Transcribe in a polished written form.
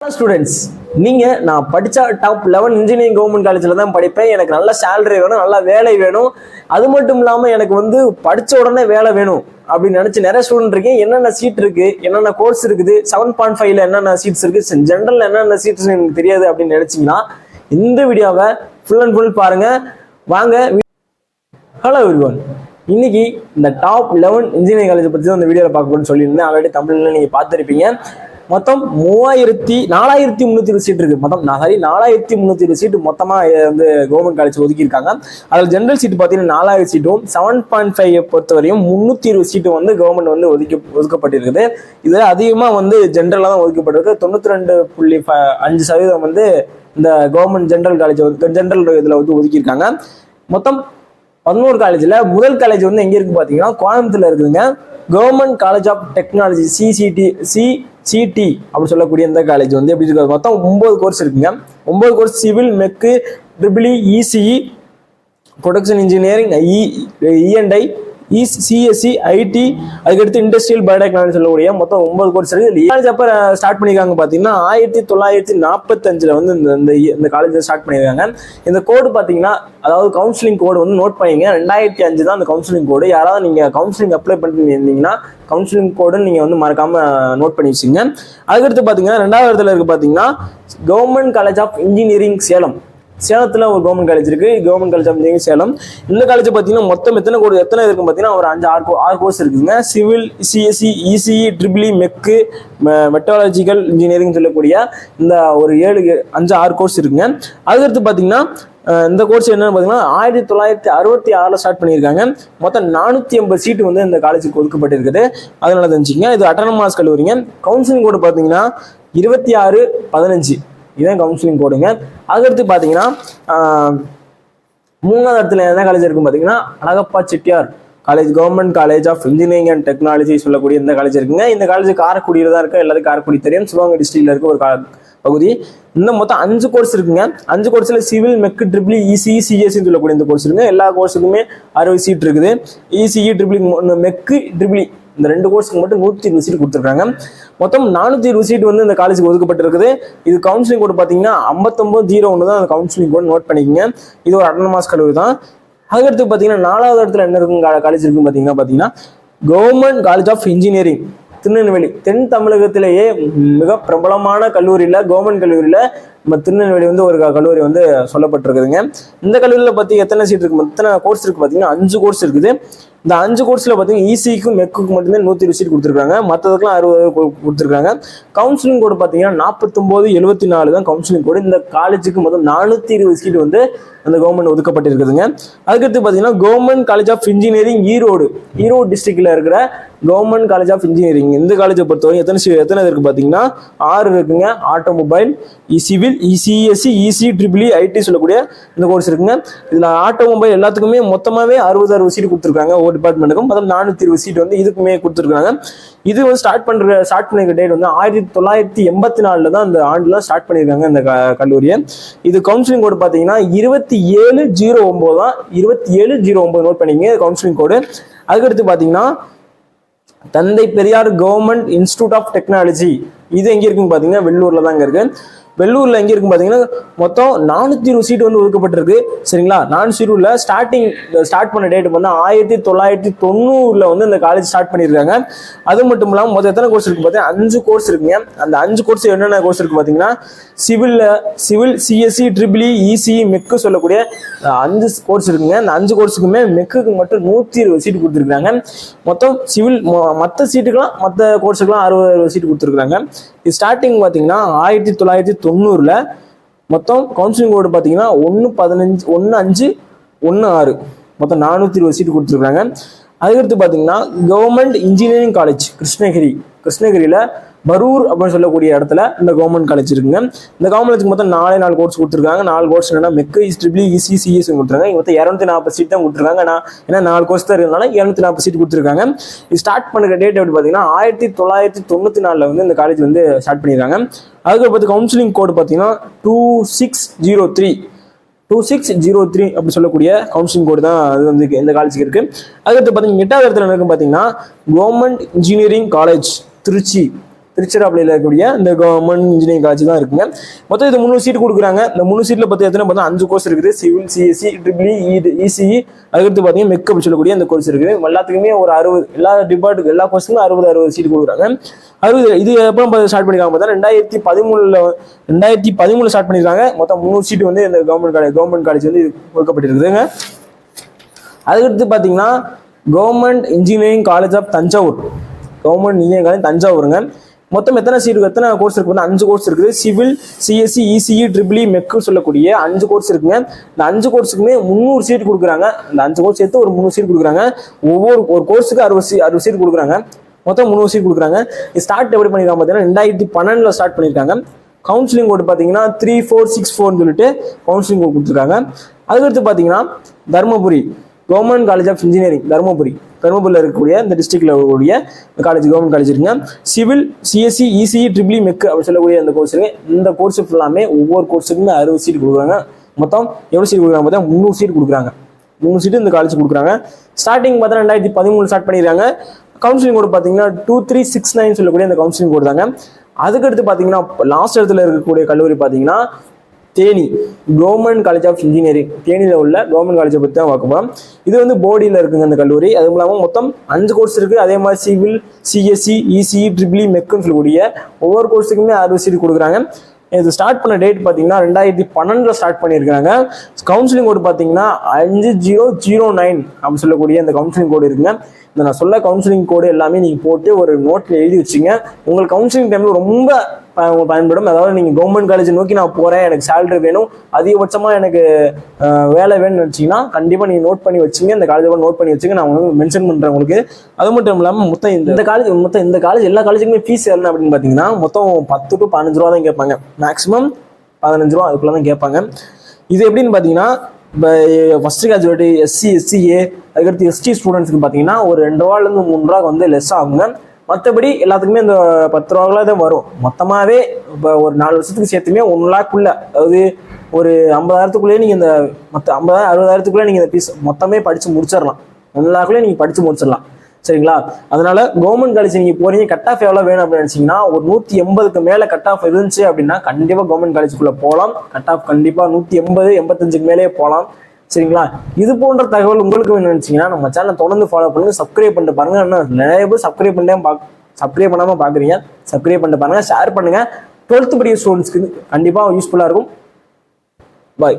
Students, நான் படிச்ச top 11 engineering government காலேஜ்ல தான் படிப்பேன். எனக்கு நல்ல சேலரி வேணும், நல்ல வேலை வேணும். அது மட்டும் இல்லாம எனக்கு படிச்ச உடனே வேலை வேணும் அப்படின்னு நினைச்சு நிறைய ஸ்டூடெண்ட் இருக்கேன். என்னென்ன சீட் இருக்கு, என்னென்ன கோர்ஸ் இருக்குது, 7.5ல என்னென்ன சீட்ஸ் இருக்கு, ஜென்ரல் என்னென்ன சீட்ஸ் எனக்கு தெரியாது அப்படின்னு நினைச்சீங்கன்னா இந்த வீடியோவை ஃபுல் அண்ட் ஃபுல் பாருங்க. வாங்க. ஹலோ எவ்ரிவன், இன்னைக்கு இந்த டாப் 11 இன்ஜினியரிங் காலேஜ் பத்தி தான் இந்த வீடியோவில் பார்க்கணும்னு சொல்லியிருந்தேன். ஆல்ரெடி தமிழ்ல நீங்க பார்த்துருப்பீங்க. மொத்தம் 4320 சீட் இருக்கு. மொத்தம் 4320 சீட்டு மொத்தமா கவர்மெண்ட் காலேஜ் ஒதுக்கியிருக்காங்க. அதில் ஜென்ரல் சீட் பார்த்தீங்கன்னா 4000 சீட்டும் 7.5 பொறுத்தவரையும் 320 சீட்டும் கவர்மெண்ட் ஒதுக்கப்பட்டிருக்குது. இதுல அதிகமா ஜென்ரலா தான் ஒதுக்கப்பட்டிருக்கு. 92.5% இந்த கவர்மெண்ட் ஜென்ரல் காலேஜ் ஜென்ரல் இதுல ஒதுக்கியிருக்காங்க. மொத்தம் 11 காலேஜ்ல முதல் காலேஜ் எங்க இருக்கு பாத்தீங்கன்னா கோயம்புத்தூர்ல இருக்குதுங்க. Government college of technology CT அப்படி சொல்லக்கூடிய இந்த காலேஜ் எப்படி இருக்கு. மொத்தம் 9 கோர்ஸ் இருக்குங்க. 9 course civil, mech, triple ECE, production engineering, ENI, CSC, IT, அதுக்கடுத்து இண்டஸ்ட்ரியல் பயோடெக்னாலஜி சொல்லக்கூடிய மொத்தம் 9 கோர்ஸ் இருக்கு. காலேஜ் அப்ப ஸ்டார்ட் பண்ணிருக்காங்க பாத்தீங்கன்னா 1945 இந்த காலேஜ் ஸ்டார்ட் பண்ணிருக்காங்க. இந்த கோடு பாத்தீங்கன்னா, அதாவது கவுன்சிலிங் கோடு நோட் பண்ணிங்க. 2005 தான் அந்த கவுன்சிலிங் கோடு. யாராவது நீங்க கவுன்சிலிங் அப்ளை பண்ணிட்டு இருந்தீங்கன்னா கவுன்சிலிங் கோடு நீங்க மறக்காம நோட் பண்ணி வச்சுங்க. அதுக்கடுத்து பாத்தீங்கன்னா 2வது இடத்துல இருக்கு பாத்தீங்கன்னா கவர்மெண்ட் காலேஜ் ஆஃப் இன்ஜினியரிங் சேலத்துல ஒரு கவர்மெண்ட் காலேஜ் இருக்கு. Government college of engineering Salem. இந்த காலேஜ் பாத்தீங்கன்னா மொத்தம் எத்தனை இருக்கு பாத்தீங்கன்னா ஒரு 6 கோர்ஸ் இருக்குங்க. Civil, CSC, ECE, triple mech, metallurgical engineering சொல்லக்கூடிய இந்த ஒரு 6 கோர்ஸ் இருக்குங்க. அதுக்கடுத்து பாத்தீங்கன்னா இந்த கோர்ஸ் என்னன்னு பாத்தீங்கன்னா 1966ல ஸ்டார்ட் பண்ணியிருக்காங்க. மொத்தம் 480 சீட்டு இந்த காலேஜுக்கு ஒதுக்கப்பட்டிருக்குது. அதனால தெரிஞ்சுக்கங்க, இது அட்டானமஸ் கல்லூரிங்க. கவுன்சிலிங் கோடு பாத்தீங்கன்னா 2615 இதான் கவுன்சிலிங் கோடுங்க. அதுக்கடுத்து பாத்தீங்கன்னா 3வது இடத்துல என்ன காலேஜ் இருக்கும் பாத்தீங்கன்னா Alagappa Chettiar college, government college of engineering and technology சொல்லக்கூடிய இந்த காலேஜ் இருக்குங்க. இந்த காலேஜ் காரைக்குடியில தான் இருக்கு. எல்லாத்துக்கும் காரைக்குடி தெரியும். சிவகங்கை டிஸ்ட்ரிக்ட்ல இருக்க ஒரு பகுதி. இந்த மொத்தம் 5 கோர்ஸ் இருக்குங்க. 5 கோர்ஸ்ல civil, mech, triple ECE, CSC சொல்லக்கூடிய இந்த கோர்ஸ் இருக்குங்க. எல்லா கோர்ஸுக்குமே 60 சீட் இருக்குது. இசிஇ, ட்ரிபிள் மெக்கு, ட்ரிபிள் இந்த 2 கோர்ஸுக்கு மட்டும் 120 சீட் கொடுத்துருக்காங்க. மொத்தம் 420 சீட் இந்த காலேஜுக்கு ஒதுக்கப்பட்டிருக்குது. இது கவுன்சிலிங் கோடு பாத்தீங்கன்னா 5901 தான் அந்த கவுன்சிலிங் கோடு நோட் பண்ணிக்கங்க. இது ஒரு அட்டானமஸ் கல்லூரி தான். அதுக்கடுத்து பாத்தீங்கன்னா 4வது இடத்துல என்ன இருக்கும் காலேஜ் இருக்கும் பாத்தீங்கன்னா government college of engineering Tirunelveli. தென் தமிழகத்திலேயே மிக பிரபலமான கல்லூரியில, கவர்மெண்ட் கல்லூரியில நம்ம திருநெல்வேலி ஒரு கல்லூரி சொல்லப்பட்டிருக்குதுங்க. இந்த கல்லூரியில பத்தி எத்தனை சீட் இருக்கு, எத்தனை கோர்ஸ் இருக்கு பாத்தீங்கன்னா 5 கோர்ஸ் இருக்குது. இந்த 5 கோர்ஸ்ல பாத்தீங்கன்னா இசிக்கும் மெக்குக்கு மட்டும்தான் 120 சீட் கொடுத்துருக்காங்க. மற்றதுக்கெல்லாம் 60 கொடுத்துருக்காங்க. கவுன்சிலிங் கோடு பாத்தீங்கன்னா 4974 தான் கவுன்சிலிங் கோடு. இந்த காலேஜுக்கு மொத்தம் 420 சீட் அந்த கவர்மெண்ட் ஒதுக்கப்பட்டிருக்குதுங்க. அதுக்கடுத்து பாத்தீங்கன்னா government college of engineering Erode டிஸ்ட்ரிக்ட்ல இருக்கிற கவர்மெண்ட் காலேஜ் ஆஃப் இன்ஜினியரிங் இந்த காலேஜை பொறுத்தவரை எத்தனை இருக்கு பாத்தீங்கன்னா 6 இருக்குங்க. Automobile, civil, CSE, ECE, triple IT சொல்லக்கூடிய இந்த கோர்ஸ் இருக்குங்க. இதுல ஆட்டோமொபைல் எல்லாத்துக்குமே மொத்தமாவே 60 சீட் கொடுத்துருக்காங்க. ஒவ்வொரு டிபார்ட்மெண்ட்டுக்கும் மொத்தம் 420 சீட் இதுக்குமே கொடுத்துருக்காங்க. இது ஸ்டார்ட் பண்ணிருக்க டேட் 1984 தான் இந்த ஆண்டுல ஸ்டார்ட் பண்ணிருக்காங்க இந்த கல்லூரியை. இது கவுன்சிலிங் கோடு பாத்தீங்கன்னா 2709 தான். 2709 நோட் பண்ணிங்க கவுன்சிலிங் கோடு. அதுக்கடுத்து பாத்தீங்கன்னா Thanthai Periyar government institute of technology. இது எங்க இருக்குன்னு பாத்தீங்கன்னா வெள்ளூர்ல தான் இருக்கு. வெள்ளூர்ல எங்க இருக்கும் பாத்தீங்கன்னா மொத்தம் 420 சீட் ஒதுக்கப்பட்டிருக்கு. சரிங்களா. 420 ஸ்டார்ட் பண்ண டேட் 1990 இந்த காலேஜ் ஸ்டார்ட் பண்ணிருக்காங்க. அது மட்டும் இல்லாம மொத்தம் எத்தனை கோர்ஸ் இருக்கு பாத்தீங்கன்னா 5 கோர்ஸ் இருக்குங்க. அந்த 5 கோர்ஸ் என்னென்ன கோர்ஸ் இருக்கு பாத்தீங்கன்னா civil, CSE, triple ECE, mech சொல்லக்கூடிய 5 கோர்ஸ் இருக்குங்க. அந்த 5 கோர்ஸுக்குமே மெக்குக்கு மட்டும் 120 சீட் கொடுத்துருக்காங்க. மொத்தம் சிவில் மற்ற சீட்டுக்கெல்லாம் மற்ற கோர்ஸுக்கெல்லாம் 60 சீட் கொடுத்துருக்காங்க. இது ஸ்டார்டிங் பாத்தீங்கன்னா 1990 மொத்தம் கவுன்சிலிங் கோடு பாத்தீங்கன்னா 1516 மொத்தம் 420 சீட் கொடுத்துருக்காங்க. அதுக்கடுத்து பாத்தீங்கன்னா கவர்மெண்ட் இன்ஜினியரிங் காலேஜ் கிருஷ்ணகிரியில பரூர் அப்படின்னு சொல்லக்கூடிய இடத்துல இந்த கவர்மெண்ட் காலேஜ் இருக்குங்க. இந்த கவர்மெண்ட் மொத்தம் 4 கோர்ஸ் கொடுத்துருக்காங்க. 4 கோர்ஸ் என்னன்னா மெக்கு, ட்ரிபிள் இசி, சிஎஸ் கொடுத்துருக்காங்க. மொத்தம் 240 சீட் தான் கொடுத்துருக்காங்க. ஏன்னா 4 கோர்ஸ் தான் இருக்கிறதுனால 240 சீட் கொடுத்துருக்காங்க. இது ஸ்டார்ட் பண்ணுற டேட் எப்படி பாத்தீங்கன்னா 1994 இந்த காலேஜ் ஸ்டார்ட் பண்ணிருக்காங்க. அதுக்கப்புறம் கவுன்சிலிங் கோடு பாத்தீங்கன்னா 2603 அப்படி சொல்லக்கூடிய கவுன்சிலிங் கோடு தான் அது இந்த காலேஜுக்கு இருக்கு. அதுக்கடுத்து பாத்தீங்கன்னா 8வது இடத்துல இருக்கும் பாத்தீங்கன்னா கவர்மெண்ட் இன்ஜினியரிங் காலேஜ் திருச்சி திருச்சிராப்பள்ளியில் இருக்கக்கூடிய இந்த கவர்மெண்ட் இன்ஜினியரிங் காலேஜ் தான் இருக்குங்க. மொத்தம் இது 300 சீட் கொடுக்குறாங்க. இந்த 300 சீட்ல பத்தி எத்தனை பார்த்தா 5 கோர்ஸ் இருக்குது. சிவில், சிஎஸ்சி, ட்ரிபிள் இசிஇ, அதுக்கடுத்து பார்த்தீங்கன்னா மெக் அப்படின்னு சொல்லக்கூடிய இந்த கோர்ஸ் இருக்குது. எல்லாத்துக்குமே ஒரு 60, எல்லா டிபார்ட்டுக்கு எல்லா கோர்ஸுக்கும் 60 சீட் கொடுக்குறாங்க. 60 இது எப்போ ஸ்டார்ட் பண்ணிருக்காங்க பார்த்தா 2013 ஸ்டார்ட் பண்ணிருக்காங்க. மொத்தம் 300 சீட் வந்து இந்த கவர்மெண்ட் காலேஜ் வந்து கொடுக்கப்பட்டிருக்குதுங்க. அதுக்கடுத்து பார்த்தீங்கன்னா government engineering college of Thanjavur, government engineering college தஞ்சாவூருங்க. மொத்தம் எத்தனை சீட், எத்தனை கோர்ஸ் இருக்கு? 5 கோர்ஸ் இருக்குது. Civil, CSC, ECE, triple mech சொல்லக்கூடிய 5 கோர்ஸ் இருக்குங்க. இந்த 5 கோர்ஸுக்குமே 300 சீட் கொடுக்குறாங்க. இந்த 5 கோர்ஸ் சேர்த்து ஒரு 300 சீட் கொடுக்குறாங்க. ஒரு கோர்ஸுக்கு 60 சீட் கொடுக்குறாங்க. மொத்தம் 300 சீட் கொடுக்குறாங்க. ஸ்டார்ட் எப்படி பண்ணிருக்காங்க பார்த்தீங்கன்னா 2012 ஸ்டார்ட் பண்ணியிருக்காங்க. கவுன்சிலிங் கோட் பார்த்தீங்கன்னா 3464 சொல்லிட்டு கவுன்சிலிங் கோட் கொடுத்துருக்காங்க. அதுக்கடுத்து பார்த்தீங்கன்னா Dharmapuri government college of engineering, தருமபுரியில் இருக்கக்கூடிய இந்த டிஸ்ட்ரிக்ட்ல இருக்கக்கூடிய காலேஜ், கவர்மெண்ட் காலேஜ் இருக்குங்க. Civil, CSC, ECE, triple mech அப்படி சொல்லக்கூடிய இந்த கோர்ஸ் இருக்கு. இந்த கோர்ஸ் ஃபுல்லாமே ஒவ்வொரு கோர்ஸுக்குமே 60 சீட் கொடுக்குறாங்க. மொத்தம் எவ்வளோ சீட் கொடுக்குறாங்க பார்த்தா 300 சீட் கொடுக்குறாங்க. 300 சீட் இந்த காலேஜ் கொடுக்குறாங்க. ஸ்டார்டிங் பார்த்தா 2013 ஸ்டார்ட் பண்ணிடுறாங்க. கவுன்சிலிங் கோடு பார்த்தீங்கன்னா 2369 சொல்லக்கூடிய இந்த கவுன்சிலிங் கோடு தாங்க. அதுக்கடுத்து பார்த்தீங்கன்னா லாஸ்ட் இடத்துல இருக்கக்கூடிய கல்லூரி பார்த்தீங்கன்னா Theni government college of engineering, தேனியில் உள்ள கவர்மெண்ட் காலேஜை பற்றி தான் பார்க்க போகிறோம். இது வந்து போடியில் இருக்குங்க இந்த கல்லூரி. அதுவும் இல்லாமல் மொத்தம் 5 கோர்ஸ் இருக்குது. அதே மாதிரி சிவில், சிஎஸ்சி, இசிஇ, ட்ரிபிள் மெக்குன்னு சொல்லக்கூடிய ஒவ்வொரு கோர்ஸுக்குமே 60 சீட் கொடுக்குறாங்க. இது ஸ்டார்ட் பண்ண டேட் பார்த்தீங்கன்னா 2012 ஸ்டார்ட் பண்ணியிருக்காங்க. கவுன்சிலிங் கோடு பார்த்தீங்கன்னா 5009 அப்படின்னு சொல்லக்கூடிய இந்த கவுன்சிலிங் கோடு இருக்குங்க. இந்த நான் சொல்ல கவுன்சிலிங் கோடு எல்லாமே நீங்கள் போட்டு ஒரு நோட்டில் எழுதி வச்சுங்க. உங்களுக்கு கவுன்சிலிங் டைமில் ரொம்ப பயன்படும். அதாவது நீங்கள் கவர்மெண்ட் காலேஜ் நோக்கி நான் போகிறேன், எனக்கு சேலரி வேணும், அதிகபட்சமாக எனக்கு வேலை வேணும்னு நினச்சிங்கன்னா கண்டிப்பாக நீங்கள் நோட் பண்ணி வச்சுங்க. இந்த காலேஜை கூட நோட் பண்ணி வச்சுங்க. நான் உங்களுக்கு மென்ஷன் பண்ணுறேன் உங்களுக்கு. அது மட்டும் இல்லாமல் மொத்தம் இந்த காலேஜ் எல்லா காலேஜுக்குமே ஃபீஸ் என்ன அப்படின்னு பார்த்தீங்கன்னா மொத்தம் 10 to 15 ரூபா தான் கேட்பாங்க. மேக்ஸிமம் 15 ரூபா அதுக்குள்ள தான் கேட்பாங்க. இது எப்படின்னு பார்த்தீங்கன்னா இப்போ ஃபர்ஸ்ட் கிராஜுவேட், எஸ்சி, எஸ்சிஏ, அதுக்கடுத்து எஸ்டி ஸ்டூடெண்ட்ஸ்க்கு பார்த்தீங்கன்னா ஒரு 2 ரூபாலேருந்து 3 ரூபா வந்து லெஸ் ஆகுங்க. மற்றபடி எல்லாத்துக்குமே இந்த 10 ரூபாக்குள்ள தான் வரும். மொத்தமாகவே இப்போ ஒரு 4 வருஷத்துக்கு சேர்த்துமே 1 லாக்குள்ள, அதாவது ஒரு 50,000க்குள்ளேயே நீங்கள் இந்த மற்ற 50,000-60,000க்குள்ளே நீங்கள் இந்த ஃபீஸ் மொத்தமே படித்து முடிச்சிடலாம். 1 லாக்குள்ளே நீங்கள் படித்து முடிச்சிடலாம். சரிங்களா? அதனால கவர்மெண்ட் காலேஜ் நீங்கள் போறீங்க, கட் ஆஃப் எவ்வளோ வேணும் அப்படின்னு நினச்சிங்கன்னா ஒரு 180க்கு மேலே கட் ஆஃப் இருந்துச்சு அப்படின்னா கண்டிப்பாக கவர்மெண்ட் காலேஜுக்குள்ளே போகலாம். கட் ஆஃப் கண்டிப்பாக 180, 85க்கு மேலே போகலாம். சரிங்களா? இது போன்ற தகவல் உங்களுக்கு வேணும்னு நினைச்சீங்கன்னா நம்ம சேனலை தொடர்ந்து ஃபாலோ பண்ணுங்க, சப்ஸ்கிரைப் பண்ணிட்டு பாருங்க. நிறைய பேர் சப்ஸ்கிரைப் பண்ணாம பாக்குறீங்க. சப்ஸ்கிரைப் பண்ணிட்டு பாருங்க, ஷேர் பண்ணுங்க. 12th படிக்கிற ஸ்டூடெண்ட்ஸ்க்கு கண்டிப்பா யூஸ்ஃபுல்லா இருக்கும். பாய்.